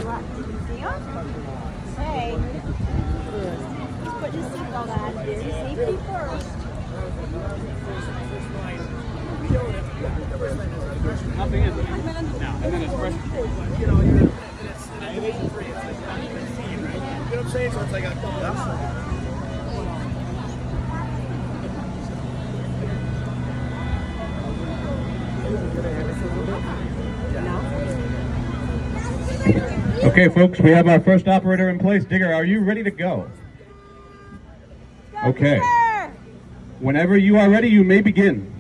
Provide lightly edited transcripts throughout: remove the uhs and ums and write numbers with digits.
what? See him? Say, just put your seatbelt on. Safety first. Nothing is. No, and then it's fresh. You know, it's division 3. It's like not even a team, right? You know what I'm saying? So it's like a couple of Okay, folks, we have our first operator in place. Digger, are you ready to go? Okay. Whenever you are ready, you may begin.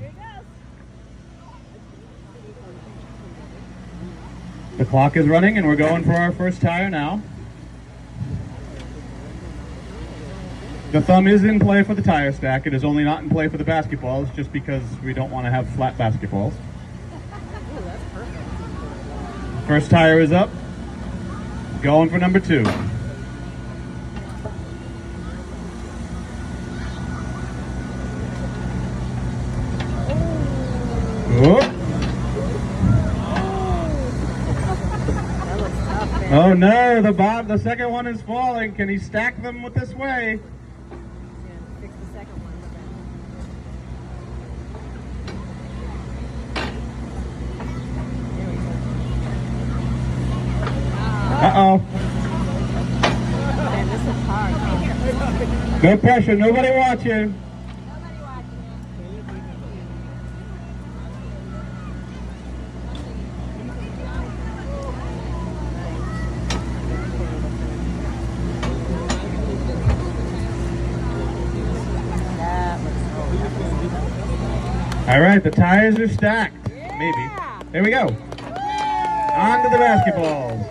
The clock is running and we're going for our first tire now. The thumb is in play for the tire stack. It is only not in play for the basketballs just because we don't want to have flat basketballs. First tire is up. Going for number 2. Oh. Oh no, the second one is falling. Can he stack them with this way? Fix the second one. Uh-oh. Man, this is hard. No pressure, nobody watching. All right, the tires are stacked. Yeah. Maybe. There we go. On to the basketballs.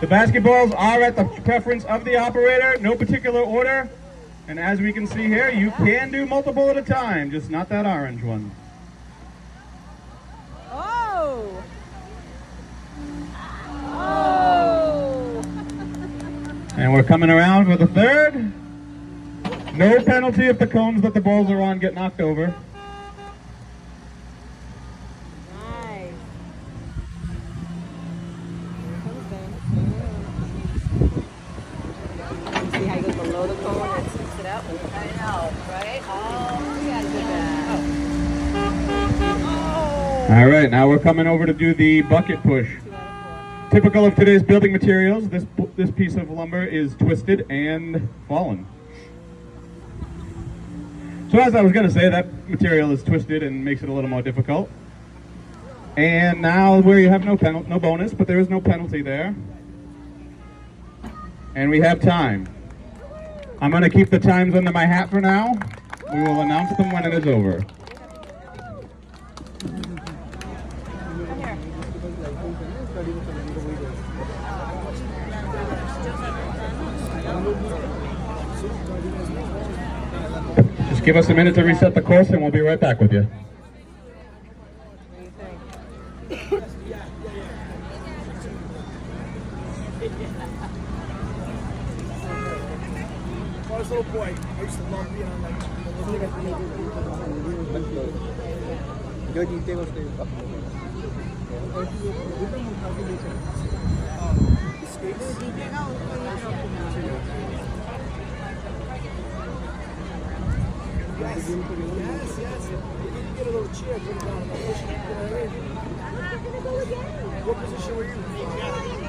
The basketballs are at the preference of the operator, no particular order. And as we can see here, you can do multiple at a time, just not that orange one. Oh! Oh! And we're coming around for the third. No penalty if the cones that the balls are on get knocked over. Nice. See how he goes below the cone and sticks it up? I know, right? Oh, we gotta do that. Oh. All right, now we're coming over to do the bucket push. 2 out of 4. Typical of today's building materials, this piece of lumber is twisted and fallen. So as I was going to say, that material is twisted and makes it a little more difficult. And now where you have no bonus, but there is no penalty there. And we have time. I'm going to keep the times under my hat for now. We will announce them when it is over. Just give us a minute to reset the course and we'll be right back with you. I was a little boy, I used to love being on like Yes, yes. You can get a little cheer, put it down. What position were you in?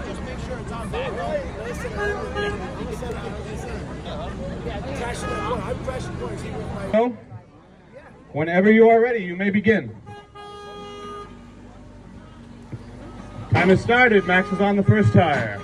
Just make sure it's on back. I'm crashing points. Whenever you are ready, you may begin. Time has started. Max is on the first tire.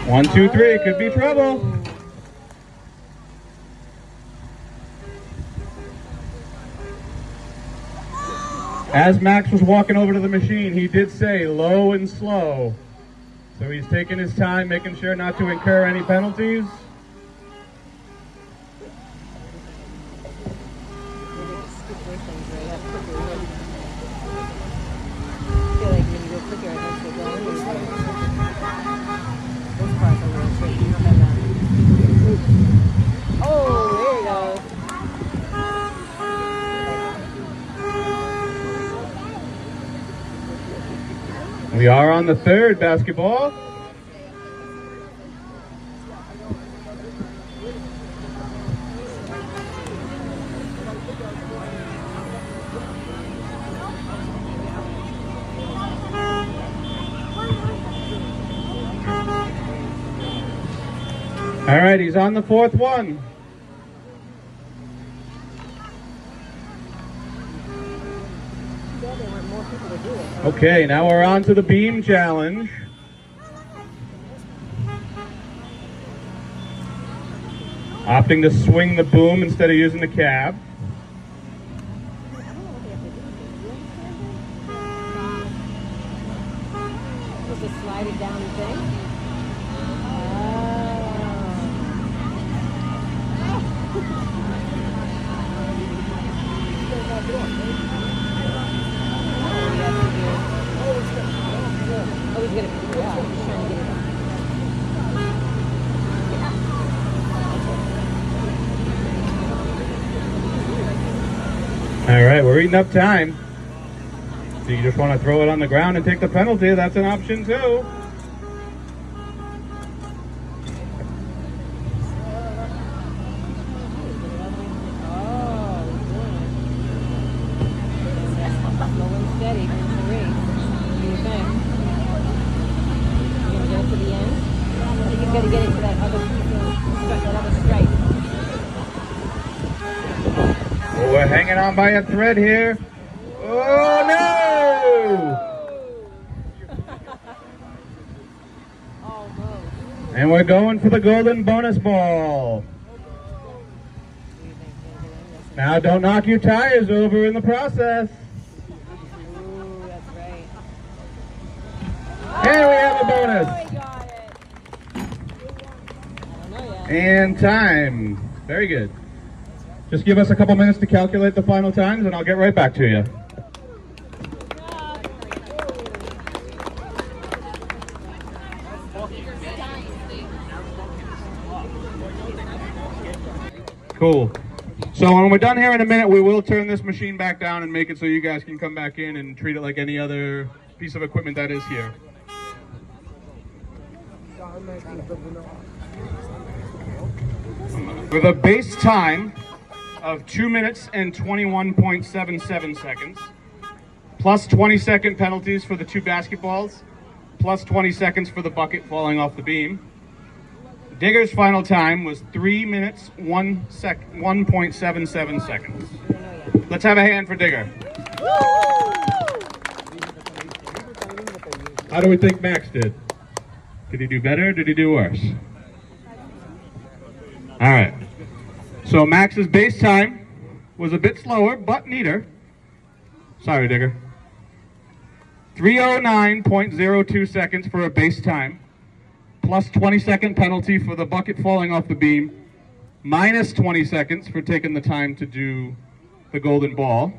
One, two, three. Could be trouble. As Max was walking over to the machine, he did say low and slow. So he's taking his time, making sure not to incur any penalties. I feel like when you go quicker, it makes it go. We are on the third basketball. All right, he's on the fourth one. Okay, now we're on to the beam challenge. Opting to swing the boom instead of using the cab. Just a slide it down thing. Oh, he's gonna, yeah, he's trying to get it All right, we're eating up time. So you just want to throw it on the ground and take the penalty, that's an option too. steady for the race. What do you think? You gonna get it to the end? I think he's gonna get it to that other stripe. Well, we're hanging on by a thread here. Oh no! And we're going for the golden bonus ball. Now don't knock your tires over in the process. Ooh, that's right. And we have a bonus. We got it. I don't know yet. And time. Very good. Just give us a couple minutes to calculate the final times and I'll get right back to you. Cool. So when we're done here in a minute, we will turn this machine back down and make it so you guys can come back in and treat it like any other piece of equipment that is here. With a base time of 2 minutes and 21.77 seconds, plus 20-second penalties for the two basketballs, plus 20 seconds for the bucket falling off the beam. Digger's final time was 3 minutes, 1.77 seconds. Let's have a hand for Digger. How do we think Max did? Did he do better or did he do worse? All right. So Max's base time was a bit slower, but neater. Sorry, Digger. 3:09.02 seconds for a base time. Plus 20-second penalty for the bucket falling off the beam, minus 20 seconds for taking the time to do the golden ball.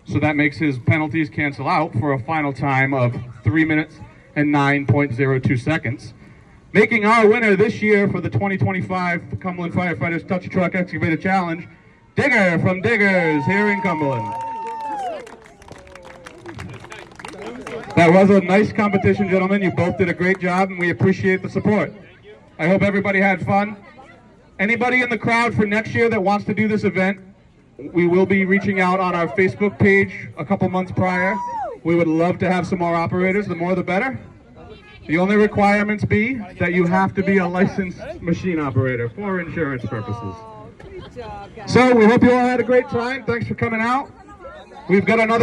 So that makes his penalties cancel out for a final time of 3 minutes and 9.02 seconds. Making our winner this year for the 2025 Cumberland Firefighters Touch a Truck Excavator Challenge, Digger from Diggers here in Cumberland. That was a nice competition, gentlemen. You both did a great job, and we appreciate the support. I hope everybody had fun. Anybody in the crowd for next year that wants to do this event, we will be reaching out on our Facebook page a couple months prior. We would love to have some more operators. The more, the better. The only requirements be that you have to be a licensed machine operator for insurance purposes. So we hope you all had a great time. Thanks for coming out. We've got another